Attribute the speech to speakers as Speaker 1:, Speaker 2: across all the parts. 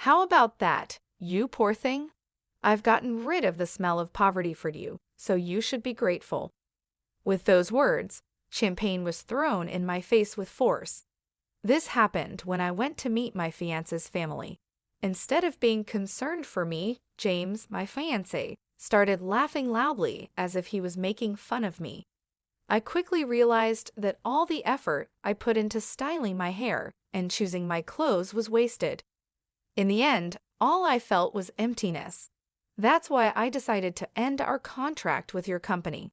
Speaker 1: How about that, you poor thing? I've gotten rid of the smell of poverty for you, so you should be grateful." With those words, champagne was thrown in my face with force. This happened when I went to meet my fiancé's family. Instead of being concerned for me, James, my fiancé, started laughing loudly as if he was making fun of me. I quickly realized that all the effort I put into styling my hair and choosing my clothes was wasted. In the end, all I felt was emptiness. That's why I decided to end our contract with your company.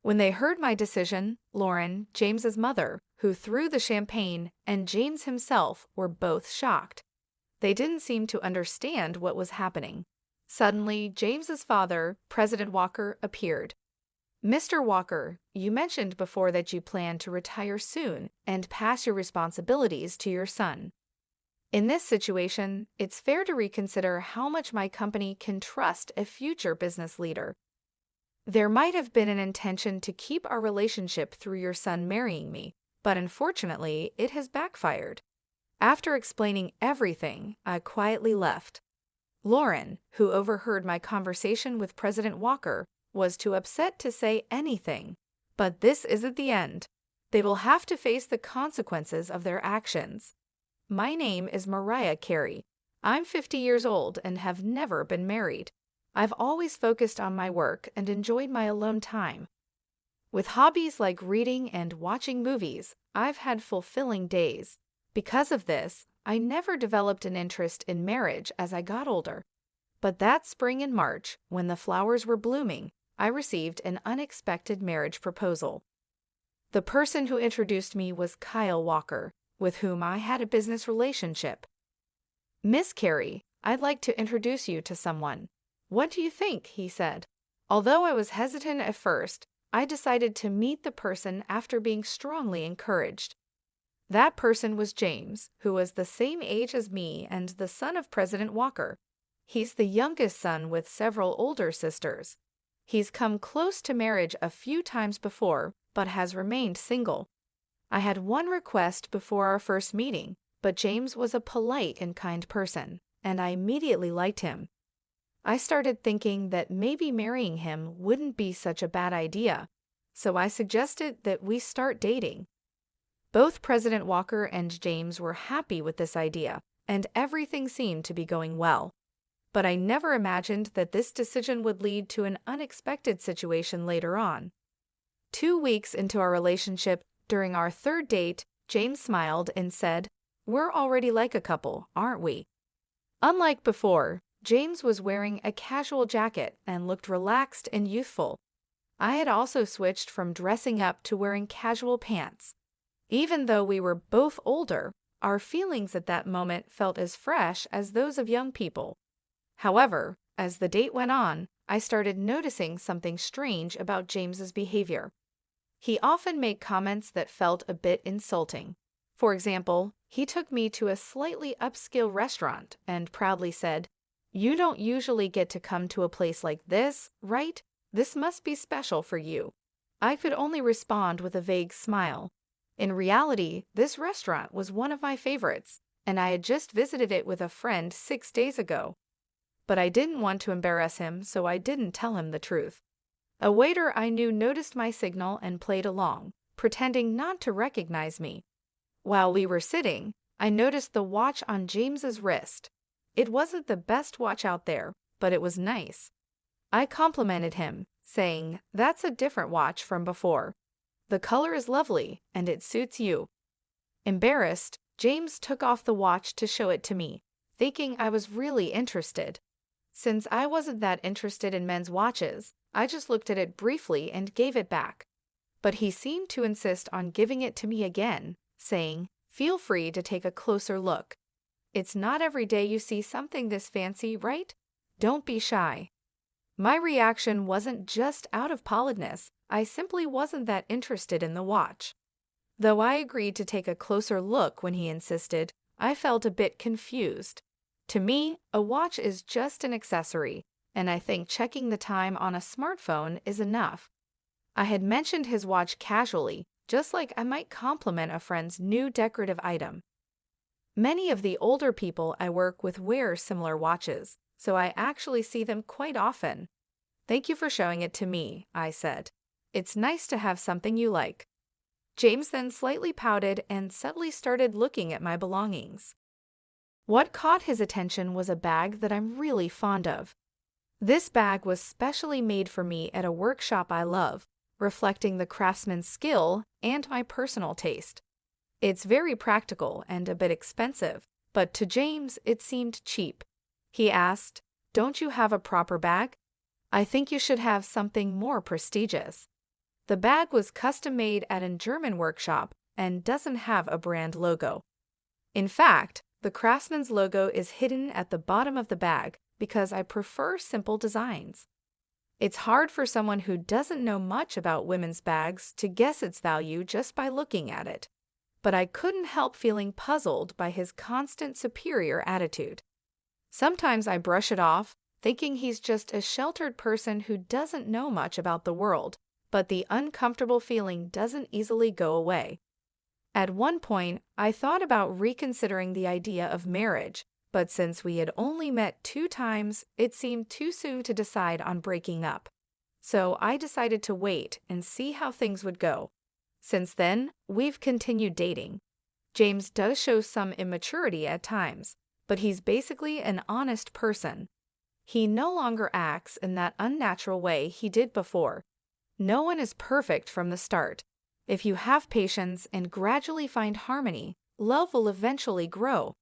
Speaker 1: When they heard my decision, Lauren, James's mother, who threw the champagne, and James himself were both shocked. They didn't seem to understand what was happening. Suddenly, James's father, President Walker, appeared. "Mr. Walker, you mentioned before that you plan to retire soon and pass your responsibilities to your son. In this situation, it's fair to reconsider how much my company can trust a future business leader. There might have been an intention to keep our relationship through your son marrying me, but unfortunately, it has backfired." After explaining everything, I quietly left. Lauren, who overheard my conversation with President Walker, was too upset to say anything. But this isn't the end. They will have to face the consequences of their actions. My name is Mariah Carey. I'm 50 years old and have never been married. I've always focused on my work and enjoyed my alone time. With hobbies like reading and watching movies, I've had fulfilling days. Because of this, I never developed an interest in marriage as I got older. But that spring in March, when the flowers were blooming, I received an unexpected marriage proposal. The person who introduced me was Kyle Walker, with whom I had a business relationship. "Miss Carey, I'd like to introduce you to someone. What do you think?" he said. Although I was hesitant at first, I decided to meet the person after being strongly encouraged. That person was James, who was the same age as me and the son of President Walker. He's the youngest son with several older sisters. He's come close to marriage a few times before, but has remained single. I had one request before our first meeting, but James was a polite and kind person, and I immediately liked him. I started thinking that maybe marrying him wouldn't be such a bad idea, so I suggested that we start dating. Both President Walker and James were happy with this idea, and everything seemed to be going well. But I never imagined that this decision would lead to an unexpected situation later on. 2 weeks into our relationship, during our third date, James smiled and said, "We're already like a couple, aren't we?" Unlike before, James was wearing a casual jacket and looked relaxed and youthful. I had also switched from dressing up to wearing casual pants. Even though we were both older, our feelings at that moment felt as fresh as those of young people. However, as the date went on, I started noticing something strange about James's behavior. He often made comments that felt a bit insulting. For example, he took me to a slightly upscale restaurant and proudly said, "You don't usually get to come to a place like this, right? This must be special for you." I could only respond with a vague smile. In reality, this restaurant was one of my favorites, and I had just visited it with a friend 6 days ago. But I didn't want to embarrass him, so I didn't tell him the truth. A waiter I knew noticed my signal and played along, pretending not to recognize me. While we were sitting, I noticed the watch on James's wrist. It wasn't the best watch out there, but it was nice. I complimented him, saying, "That's a different watch from before. The color is lovely, and it suits you." Embarrassed, James took off the watch to show it to me, thinking I was really interested. Since I wasn't that interested in men's watches, I just looked at it briefly and gave it back. But he seemed to insist on giving it to me again, saying, "Feel free to take a closer look. It's not every day you see something this fancy, right? Don't be shy." My reaction wasn't just out of politeness, I simply wasn't that interested in the watch. Though I agreed to take a closer look when he insisted, I felt a bit confused. To me, a watch is just an accessory, and I think checking the time on a smartphone is enough. I had mentioned his watch casually, just like I might compliment a friend's new decorative item. Many of the older people I work with wear similar watches, so I actually see them quite often. Thank you for showing it to me, I said. It's nice to have something you like. James then slightly pouted and subtly started looking at my belongings. What caught his attention was a bag that I'm really fond of. This bag was specially made for me at a workshop I love, reflecting the craftsman's skill and my personal taste. It's very practical and a bit expensive, but to James it seemed cheap. He asked, "Don't you have a proper bag? I think you should have something more prestigious." The bag was custom-made at a German workshop and doesn't have a brand logo. In fact, the craftsman's logo is hidden at the bottom of the bag because I prefer simple designs. It's hard for someone who doesn't know much about women's bags to guess its value just by looking at it. But I couldn't help feeling puzzled by his constant superior attitude. Sometimes I brush it off, thinking he's just a sheltered person who doesn't know much about the world, but the uncomfortable feeling doesn't easily go away. At one point, I thought about reconsidering the idea of marriage, but since we had only met 2 times, it seemed too soon to decide on breaking up. So I decided to wait and see how things would go. Since then, we've continued dating. James does show some immaturity at times, but he's basically an honest person. He no longer acts in that unnatural way he did before. No one is perfect from the start. If you have patience and gradually find harmony, love will eventually grow.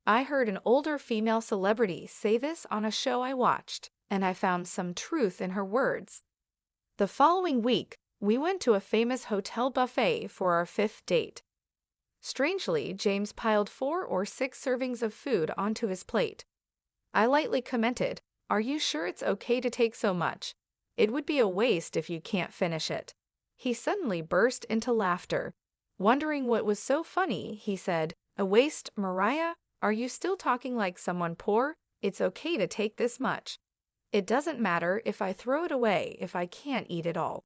Speaker 1: I heard an older female celebrity say this on a show I watched, and I found some truth in her words. The following week, we went to a famous hotel buffet for our 5th date. Strangely, James piled 4 or 6 servings of food onto his plate. I lightly commented, "Are you sure it's okay to take so much? It would be a waste if you can't finish it." He suddenly burst into laughter. Wondering what was so funny, he said, "A waste, Mariah? Are you still talking like someone poor? It's okay to take this much. It doesn't matter if I throw it away if I can't eat it all."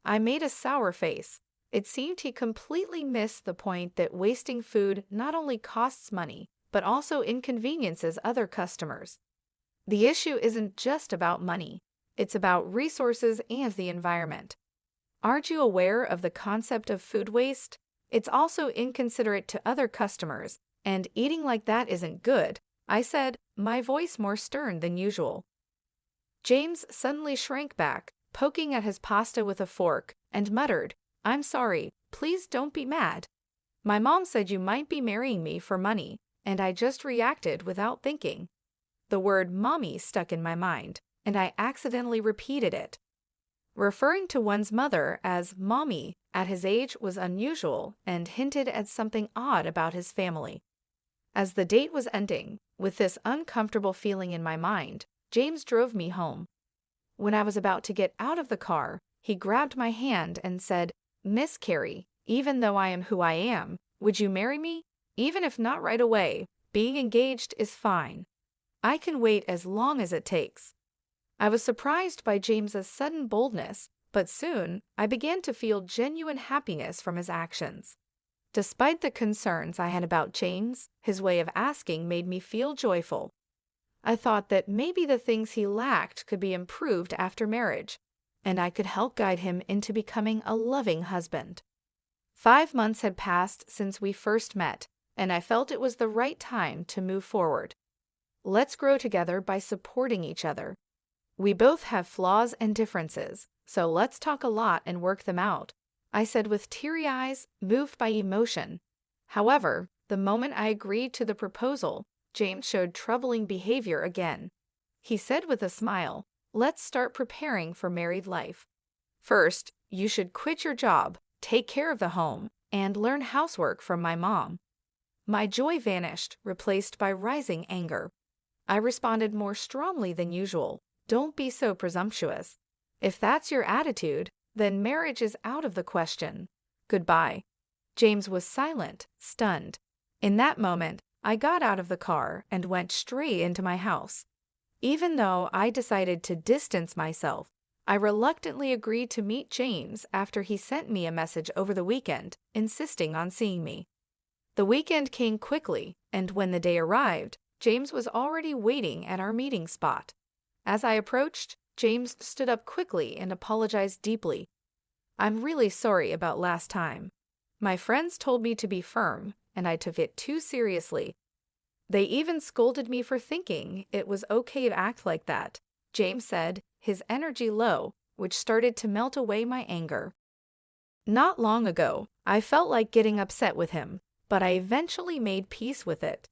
Speaker 1: I made a sour face. It seemed he completely missed the point that wasting food not only costs money, but also inconveniences other customers. The issue isn't just about money. It's about resources and the environment. Aren't you aware of the concept of food waste? It's also inconsiderate to other customers, and eating like that isn't good, I said, my voice more stern than usual. James suddenly shrank back, poking at his pasta with a fork, and muttered, "I'm sorry, please don't be mad. My mom said you might be marrying me for money, and I just reacted without thinking." The word mommy stuck in my mind, and I accidentally repeated it. Referring to one's mother as mommy at his age was unusual and hinted at something odd about his family. As the date was ending, with this uncomfortable feeling in my mind, James drove me home. When I was about to get out of the car, he grabbed my hand and said, "Miss Carey, even though I am who I am, would you marry me? Even if not right away, being engaged is fine. I can wait as long as it takes." I was surprised by James's sudden boldness, but soon I began to feel genuine happiness from his actions. Despite the concerns I had about James, his way of asking made me feel joyful. I thought that maybe the things he lacked could be improved after marriage, and I could help guide him into becoming a loving husband. 5 months had passed since we first met, and I felt it was the right time to move forward. Let's grow together by supporting each other. We both have flaws and differences, so let's talk a lot and work them out, I said with teary eyes, moved by emotion. However, the moment I agreed to the proposal, James showed troubling behavior again. He said with a smile, "Let's start preparing for married life. First, you should quit your job, take care of the home, and learn housework from my mom." My joy vanished, replaced by rising anger. I responded more strongly than usual. "Don't be so presumptuous. If that's your attitude, then marriage is out of the question. Goodbye." James was silent, stunned. In that moment, I got out of the car and went straight into my house. Even though I decided to distance myself, I reluctantly agreed to meet James after he sent me a message over the weekend, insisting on seeing me. The weekend came quickly, and when the day arrived, James was already waiting at our meeting spot. As I approached, James stood up quickly and apologized deeply. "I'm really sorry about last time. My friends told me to be firm, and I took it too seriously. They even scolded me for thinking it was okay to act like that," James said, his energy low, which started to melt away my anger. Not long ago, I felt like getting upset with him, but I eventually made peace with it.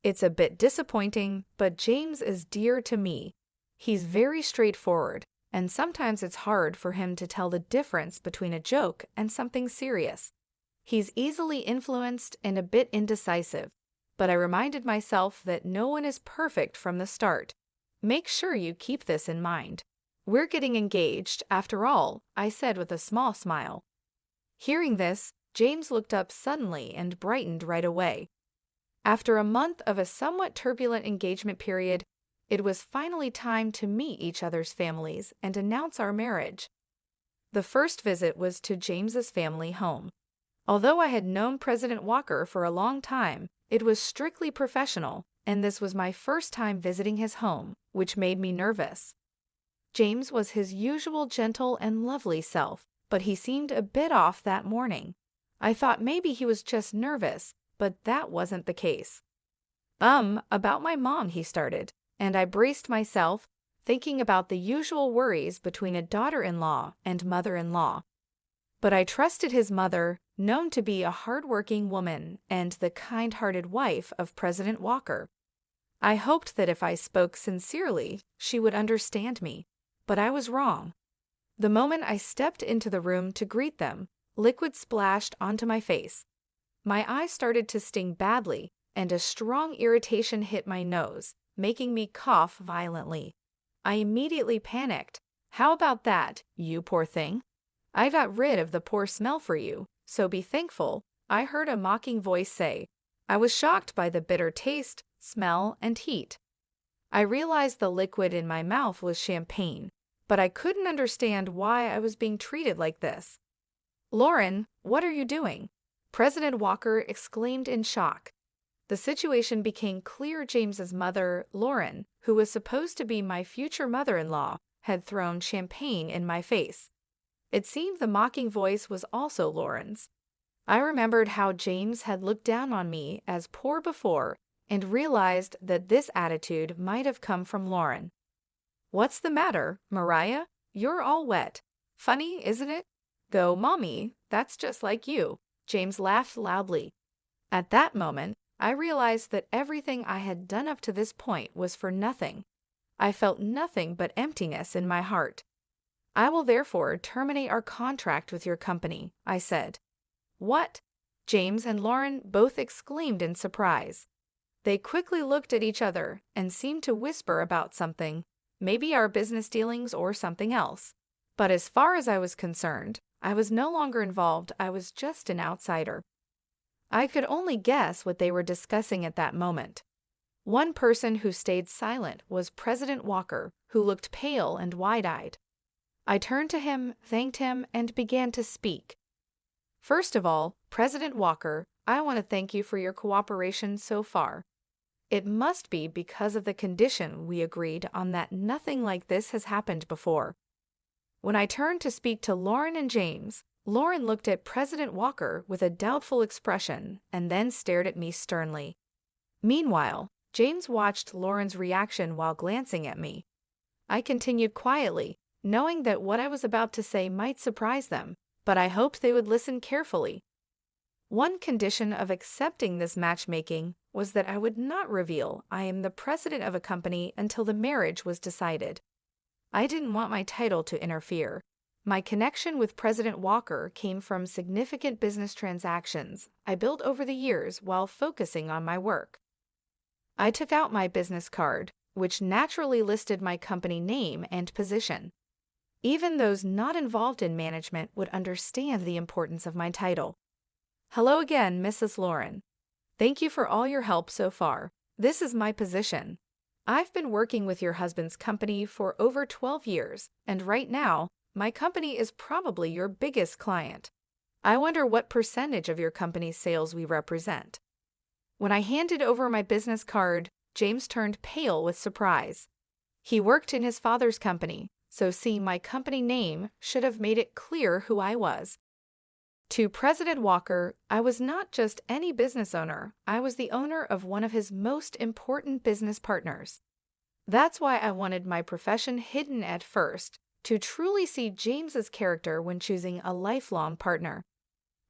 Speaker 1: It's a bit disappointing, but James is dear to me. He's very straightforward, and sometimes it's hard for him to tell the difference between a joke and something serious. He's easily influenced and a bit indecisive, but I reminded myself that no one is perfect from the start. Make sure you keep this in mind. "We're getting engaged, after all," I said with a small smile. Hearing this, James looked up suddenly and brightened right away. After a month of a somewhat turbulent engagement period, it was finally time to meet each other's families and announce our marriage. The first visit was to James's family home. Although I had known President Walker for a long time, it was strictly professional, and this was my first time visiting his home, which made me nervous. James was his usual gentle and lovely self, but he seemed a bit off that morning. I thought maybe he was just nervous, but that wasn't the case. About my mom," he started, and I braced myself, thinking about the usual worries between a daughter-in-law and mother-in-law. But I trusted his mother, known to be a hard-working woman and the kind-hearted wife of President Walker. I hoped that if I spoke sincerely, she would understand me, but I was wrong. The moment I stepped into the room to greet them, liquid splashed onto my face. My eyes started to sting badly, and a strong irritation hit my nose, making me cough violently. I immediately panicked. "How about that, you poor thing? I got rid of the poor smell for you, so be thankful," I heard a mocking voice say. I was shocked by the bitter taste, smell, and heat. I realized the liquid in my mouth was champagne, but I couldn't understand why I was being treated like this. "Lauren, what are you doing?" President Walker exclaimed in shock. The situation became clear. James's mother, Lauren, who was supposed to be my future mother-in-law, had thrown champagne in my face. It seemed the mocking voice was also Lauren's. I remembered how James had looked down on me as poor before and realized that this attitude might have come from Lauren. "What's the matter, Mariah? You're all wet. Funny, isn't it?" "Go, Mommy, that's just like you." James laughed loudly. At that moment, I realized that everything I had done up to this point was for nothing. I felt nothing but emptiness in my heart. "I will therefore terminate our contract with your company," I said. "What?" James and Lauren both exclaimed in surprise. They quickly looked at each other and seemed to whisper about something, maybe our business dealings or something else. But as far as I was concerned, I was no longer involved. I was just an outsider. I could only guess what they were discussing at that moment. One person who stayed silent was President Walker, who looked pale and wide-eyed. I turned to him, thanked him, and began to speak. "First of all, President Walker, I want to thank you for your cooperation so far. It must be because of the condition we agreed on that nothing like this has happened before." When I turned to speak to Lauren and James, Lauren looked at President Walker with a doubtful expression and then stared at me sternly. Meanwhile, James watched Lauren's reaction while glancing at me. I continued quietly, knowing that what I was about to say might surprise them, but I hoped they would listen carefully. One condition of accepting this matchmaking was that I would not reveal I am the president of a company until the marriage was decided. I didn't want my title to interfere. My connection with President Walker came from significant business transactions I built over the years while focusing on my work. I took out my business card, which naturally listed my company name and position. Even those not involved in management would understand the importance of my title. "Hello again, Mrs. Lauren. Thank you for all your help so far. This is my position. I've been working with your husband's company for over 12 years, and right now, my company is probably your biggest client. I wonder what percentage of your company's sales we represent." When I handed over my business card, James turned pale with surprise. He worked in his father's company, so seeing my company name should have made it clear who I was. To President Walker, I was not just any business owner, I was the owner of one of his most important business partners. That's why I wanted my profession hidden at first, to truly see James's character when choosing a lifelong partner.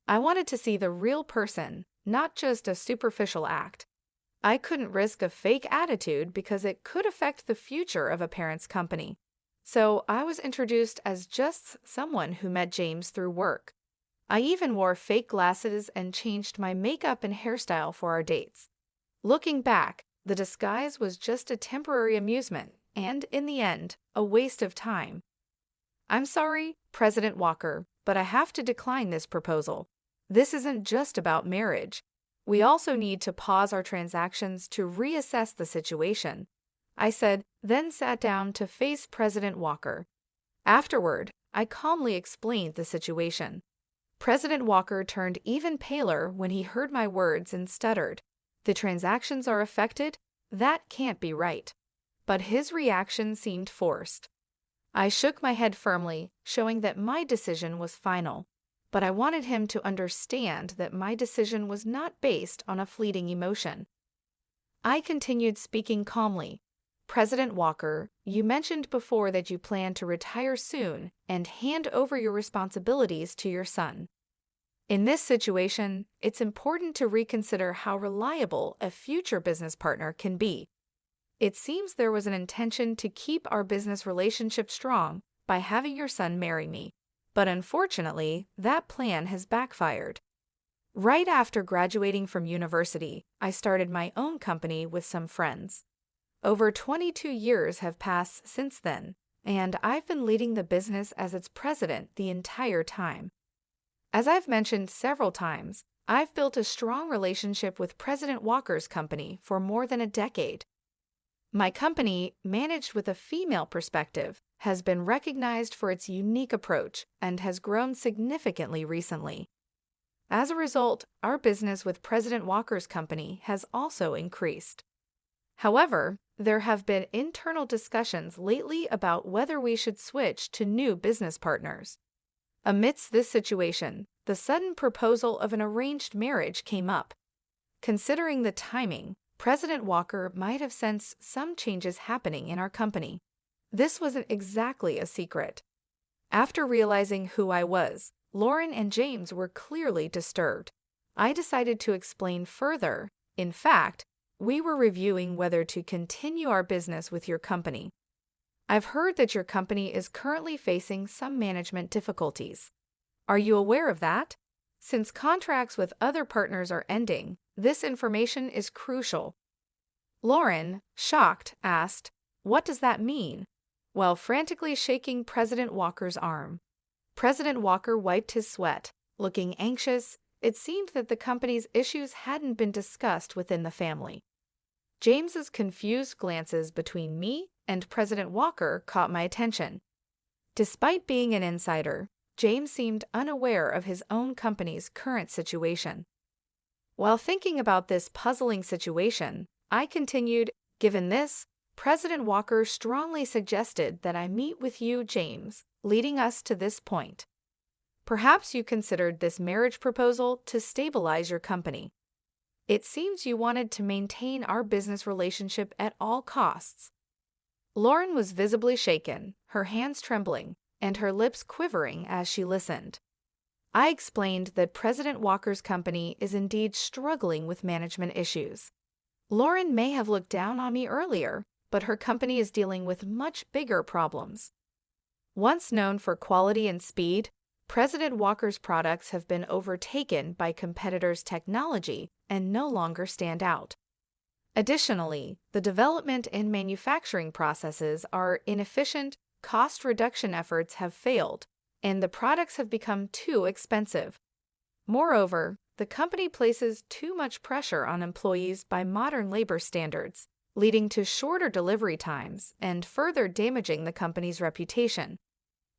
Speaker 1: I wanted to see the real person, not just a superficial act. I couldn't risk a fake attitude because it could affect the future of a parent's company. So I was introduced as just someone who met James through work. I even wore fake glasses and changed my makeup and hairstyle for our dates. Looking back, the disguise was just a temporary amusement and, in the end, a waste of time. I'm sorry, President Walker, but I have to decline this proposal. This isn't just about marriage. We also need to pause our transactions to reassess the situation, I said, then sat down to face President Walker. Afterward, I calmly explained the situation. President Walker turned even paler when he heard my words and stuttered. The transactions are affected? That can't be right. But his reaction seemed forced. I shook my head firmly, showing that my decision was final. But I wanted him to understand that my decision was not based on a fleeting emotion. I continued speaking calmly. President Walker, you mentioned before that you plan to retire soon and hand over your responsibilities to your son. In this situation, it's important to reconsider how reliable a future business partner can be. It seems there was an intention to keep our business relationship strong by having your son marry me. But unfortunately, that plan has backfired. Right after graduating from university, I started my own company with some friends. Over 22 years have passed since then, and I've been leading the business as its president the entire time. As I've mentioned several times, I've built a strong relationship with President Walker's company for more than a decade. My company, managed with a female perspective, has been recognized for its unique approach and has grown significantly recently. As a result, our business with President Walker's company has also increased. However, there have been internal discussions lately about whether we should switch to new business partners. Amidst this situation, the sudden proposal of an arranged marriage came up. Considering the timing, President Walker might have sensed some changes happening in our company. This wasn't exactly a secret. After realizing who I was, Lauren and James were clearly disturbed. I decided to explain further. In fact, we were reviewing whether to continue our business with your company. I've heard that your company is currently facing some management difficulties. Are you aware of that? Since contracts with other partners are ending, this information is crucial. Lauren, shocked, asked, "What does that mean?" while frantically shaking President Walker's arm. President Walker wiped his sweat. Looking anxious, it seemed that the company's issues hadn't been discussed within the family. James's confused glances between me and President Walker caught my attention. Despite being an insider, James seemed unaware of his own company's current situation. While thinking about this puzzling situation, I continued, "Given this, President Walker strongly suggested that I meet with you, James, leading us to this point. Perhaps you considered this marriage proposal to stabilize your company. It seems you wanted to maintain our business relationship at all costs." Lauren was visibly shaken, her hands trembling, and her lips quivering as she listened. I explained that President Walker's company is indeed struggling with management issues. Lauren may have looked down on me earlier, but her company is dealing with much bigger problems. Once known for quality and speed, President Walker's products have been overtaken by competitors' technology and no longer stand out. Additionally, the development and manufacturing processes are inefficient, cost reduction efforts have failed, and the products have become too expensive. Moreover, the company places too much pressure on employees by modern labor standards, leading to shorter delivery times and further damaging the company's reputation.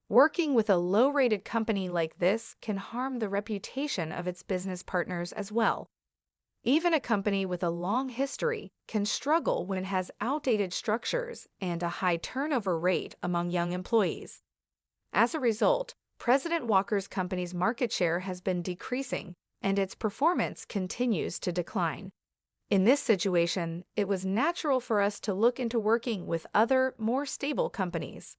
Speaker 1: Working with a low-rated company like this can harm the reputation of its business partners as well. Even a company with a long history can struggle when it has outdated structures and a high turnover rate among young employees. As a result, President Walker's company's market share has been decreasing, and its performance continues to decline. In this situation, it was natural for us to look into working with other, more stable companies.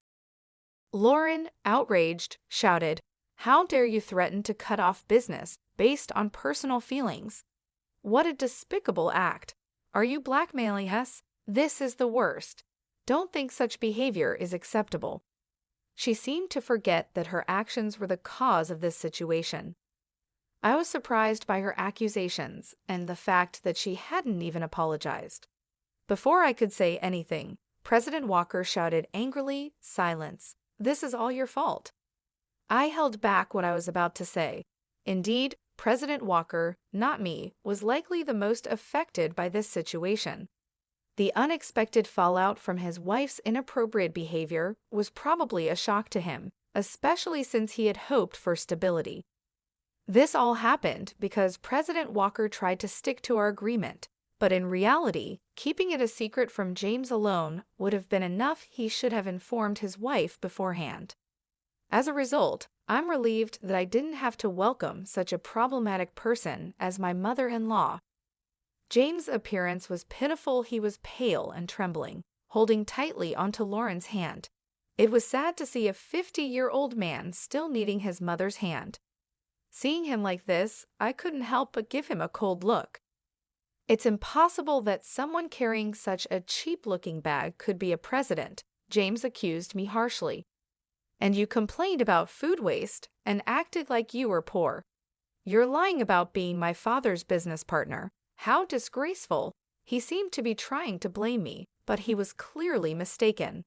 Speaker 1: Lauren, outraged, shouted, "How dare you threaten to cut off business based on personal feelings? What a despicable act! Are you blackmailing us? This is the worst. Don't think such behavior is acceptable." She seemed to forget that her actions were the cause of this situation. I was surprised by her accusations and the fact that she hadn't even apologized. Before I could say anything, President Walker shouted angrily, "Silence. This is all your fault." I held back what I was about to say. Indeed, President Walker, not me, was likely the most affected by this situation. The unexpected fallout from his wife's inappropriate behavior was probably a shock to him, especially since he had hoped for stability. This all happened because President Walker tried to stick to our agreement, but in reality, keeping it a secret from James alone would have been enough. He should have informed his wife beforehand. As a result, I'm relieved that I didn't have to welcome such a problematic person as my mother-in-law. James' appearance was pitiful. He was pale and trembling, holding tightly onto Lauren's hand. It was sad to see a 50-year-old man still needing his mother's hand. Seeing him like this, I couldn't help but give him a cold look. "It's impossible that someone carrying such a cheap-looking bag could be a president," James accused me harshly. "And you complained about food waste and acted like you were poor. You're lying about being my father's business partner. How disgraceful!" He seemed to be trying to blame me, but he was clearly mistaken.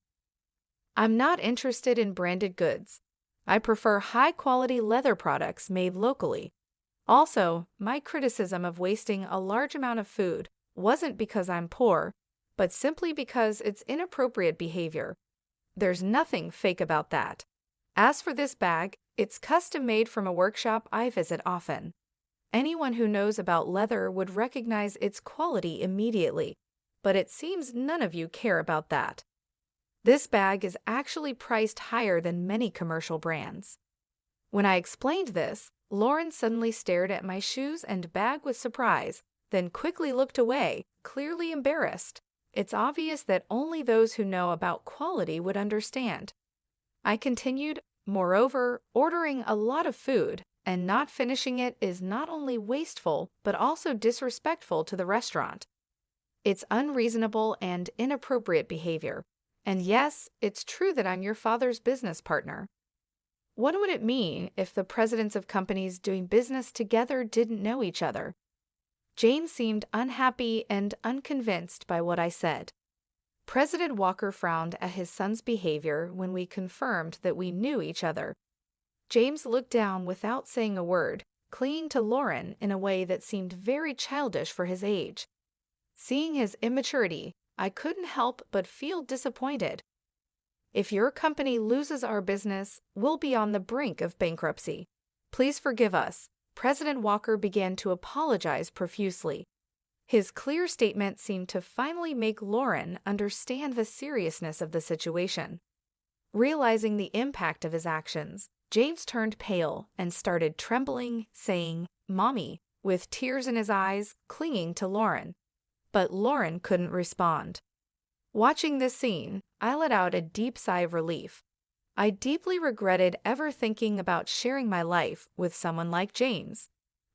Speaker 1: "I'm not interested in branded goods. I prefer high-quality leather products made locally. Also, my criticism of wasting a large amount of food wasn't because I'm poor, but simply because it's inappropriate behavior. There's nothing fake about that. As for this bag, it's custom-made from a workshop I visit often. Anyone who knows about leather would recognize its quality immediately, but it seems none of you care about that. This bag is actually priced higher than many commercial brands." When I explained this, Lauren suddenly stared at my shoes and bag with surprise, then quickly looked away, clearly embarrassed. It's obvious that only those who know about quality would understand. I continued, "Moreover, ordering a lot of food and not finishing it is not only wasteful but also disrespectful to the restaurant. It's unreasonable and inappropriate behavior. And yes, it's true that I'm your father's business partner." What would it mean if the presidents of companies doing business together didn't know each other? James seemed unhappy and unconvinced by what I said. President Walker frowned at his son's behavior when we confirmed that we knew each other. James looked down without saying a word, clinging to Lauren in a way that seemed very childish for his age. Seeing his immaturity, I couldn't help but feel disappointed. "If your company loses our business, we'll be on the brink of bankruptcy. Please forgive us." President Walker began to apologize profusely. His clear statement seemed to finally make Lauren understand the seriousness of the situation. Realizing the impact of his actions, James turned pale and started trembling, saying, "Mommy," with tears in his eyes, clinging to Lauren. But Lauren couldn't respond. Watching this scene, I let out a deep sigh of relief. I deeply regretted ever thinking about sharing my life with someone like James.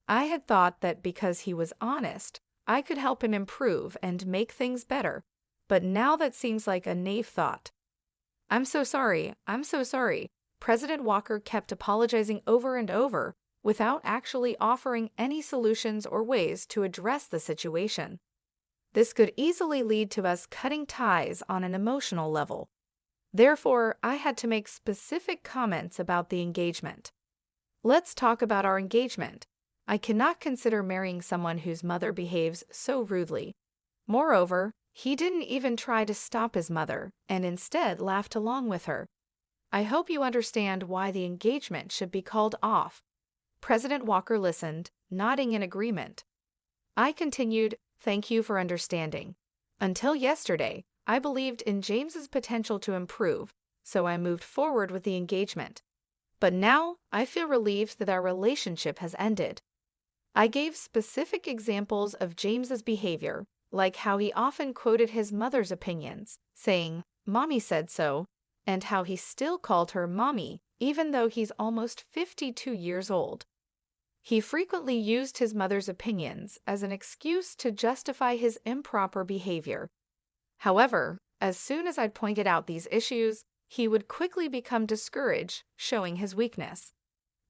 Speaker 1: I had thought that because he was honest, I could help him improve and make things better, but now that seems like a naive thought. I'm so sorry. President Walker kept apologizing over and over without actually offering any solutions or ways to address the situation. This could easily lead to us cutting ties on an emotional level. Therefore, I had to make specific comments about the engagement. "Let's talk about our engagement. I cannot consider marrying someone whose mother behaves so rudely. Moreover, he didn't even try to stop his mother and instead laughed along with her. I hope you understand why the engagement should be called off." President Walker listened, nodding in agreement. I continued, "Thank you for understanding. Until yesterday, I believed in James's potential to improve, so I moved forward with the engagement. But now I feel relieved that our relationship has ended." I gave specific examples of James's behavior, like how he often quoted his mother's opinions, saying, "Mommy said so," and how he still called her Mommy, even though he's almost 52 years old. He frequently used his mother's opinions as an excuse to justify his improper behavior. However, as soon as I'd pointed out these issues, he would quickly become discouraged, showing his weakness.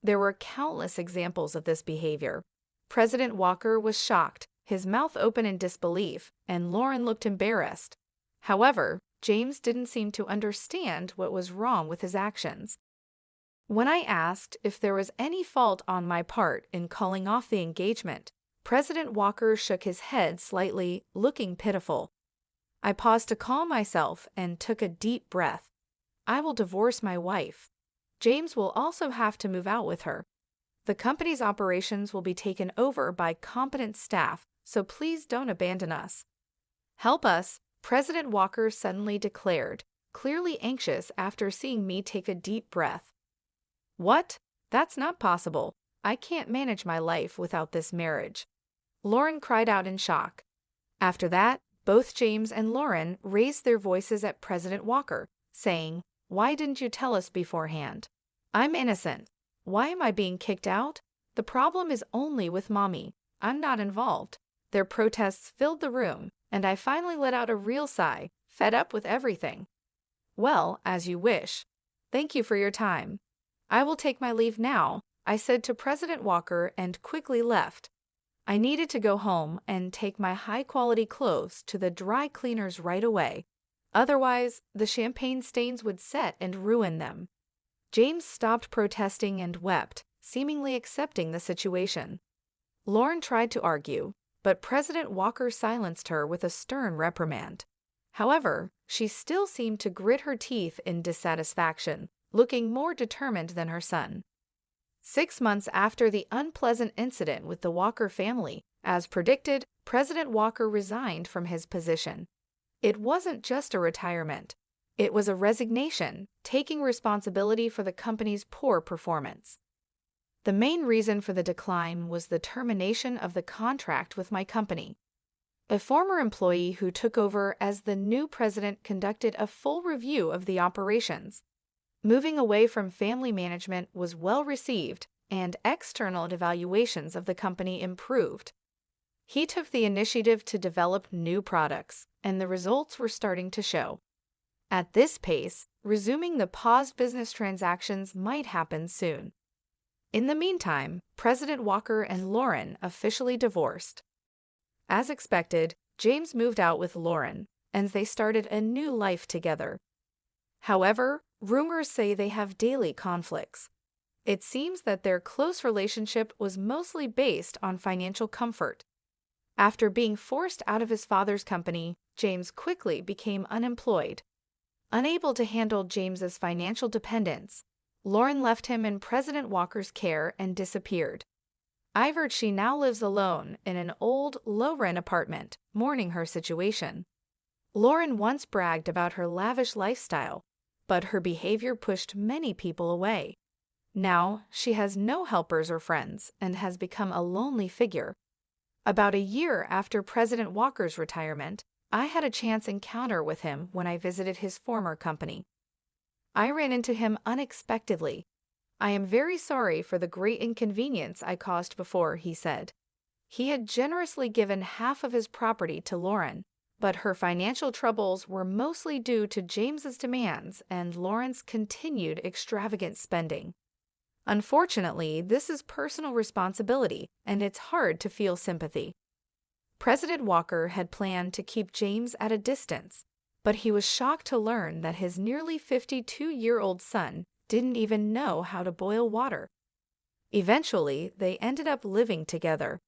Speaker 1: There were countless examples of this behavior. President Walker was shocked, his mouth open in disbelief, and Lauren looked embarrassed. However, James didn't seem to understand what was wrong with his actions. When I asked if there was any fault on my part in calling off the engagement, President Walker shook his head slightly, looking pitiful. I paused to calm myself and took a deep breath. I will divorce my wife. James will also have to move out with her. The company's operations will be taken over by competent staff, so please don't abandon us. Help us, President Walker suddenly declared, clearly anxious after seeing me take a deep breath. What? That's not possible. I can't manage my life without this marriage. Lauren cried out in shock. After that, both James and Lauren raised their voices at President Walker, saying, "Why didn't you tell us beforehand? I'm innocent. Why am I being kicked out? The problem is only with Mommy. I'm not involved." Their protests filled the room, and I finally let out a real sigh, fed up with everything. "Well, as you wish. Thank you for your time. I will take my leave now," I said to President Walker and quickly left. I needed to go home and take my high-quality clothes to the dry cleaners right away. Otherwise, the champagne stains would set and ruin them. James stopped protesting and wept, seemingly accepting the situation. Lauren tried to argue, but President Walker silenced her with a stern reprimand. However, she still seemed to grit her teeth in dissatisfaction, looking more determined than her son. 6 months after the unpleasant incident with the Walker family, as predicted, President Walker resigned from his position. It wasn't just a retirement. It was a resignation, taking responsibility for the company's poor performance. The main reason for the decline was the termination of the contract with my company. A former employee who took over as the new president conducted a full review of the operations. Moving away from family management was well received, and external evaluations of the company improved. He took the initiative to develop new products, and the results were starting to show. At this pace, resuming the paused business transactions might happen soon. In the meantime, President Walker and Lauren officially divorced. As expected, James moved out with Lauren, and they started a new life together. However, rumors say they have daily conflicts. It seems that their close relationship was mostly based on financial comfort. After being forced out of his father's company, James quickly became unemployed. Unable to handle James's financial dependence, Lauren left him in President Walker's care and disappeared. I've heard she now lives alone in an old, low-rent apartment, mourning her situation. Lauren once bragged about her lavish lifestyle, but her behavior pushed many people away. Now, she has no helpers or friends and has become a lonely figure. About a year after President Walker's retirement, I had a chance encounter with him when I visited his former company. I ran into him unexpectedly. "I am very sorry for the great inconvenience I caused before," he said. He had generously given half of his property to Lauren, but her financial troubles were mostly due to James's demands and Lauren's continued extravagant spending. Unfortunately, this is personal responsibility, and it's hard to feel sympathy. President Walker had planned to keep James at a distance, but he was shocked to learn that his nearly 52-year-old son didn't even know how to boil water. Eventually, they ended up living together.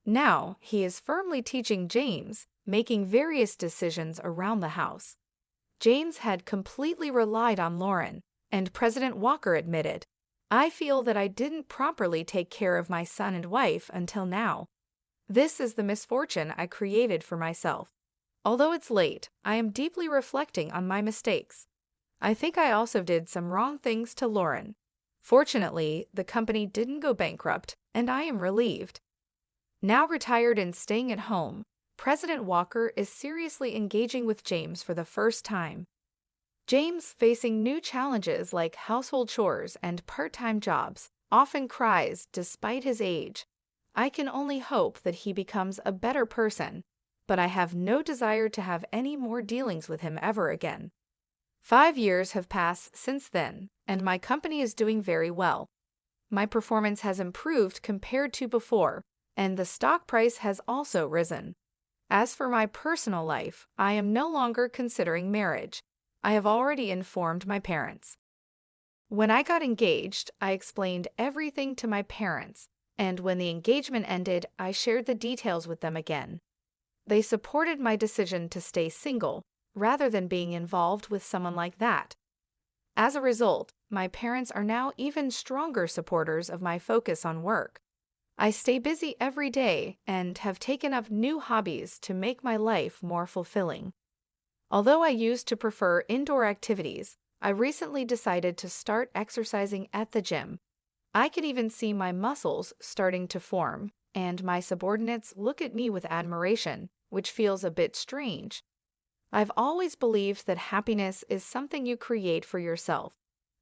Speaker 1: Now, he is firmly teaching James, making various decisions around the house. James had completely relied on Lauren, and President Walker admitted, "I feel that I didn't properly take care of my son and wife until now." This is the misfortune I created for myself. Although it's late, I am deeply reflecting on my mistakes. I think I also did some wrong things to Lauren. Fortunately, the company didn't go bankrupt, and I am relieved. Now retired and staying at home, President Walker is seriously engaging with James for the first time. James, facing new challenges like household chores and part-time jobs, often cries despite his age. I can only hope that he becomes a better person, but I have no desire to have any more dealings with him ever again. 5 years have passed since then, and my company is doing very well. My performance has improved compared to before, and the stock price has also risen. As for my personal life, I am no longer considering marriage. I have already informed my parents. When I got engaged, I explained everything to my parents, and when the engagement ended, I shared the details with them again. They supported my decision to stay single, rather than being involved with someone like that. As a result, my parents are now even stronger supporters of my focus on work. I stay busy every day and have taken up new hobbies to make my life more fulfilling. Although I used to prefer indoor activities, I recently decided to start exercising at the gym. I can even see my muscles starting to form, and my subordinates look at me with admiration, which feels a bit strange. I've always believed that happiness is something you create for yourself.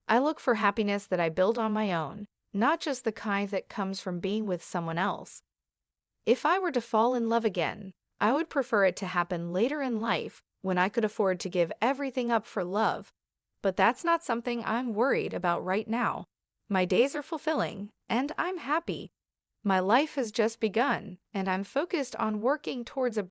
Speaker 1: I look for happiness that I build on my own, not just the kind that comes from being with someone else. If I were to fall in love again, I would prefer it to happen later in life when I could afford to give everything up for love. But that's not something I'm worried about right now. My days are fulfilling, and I'm happy. My life has just begun, and I'm focused on working towards a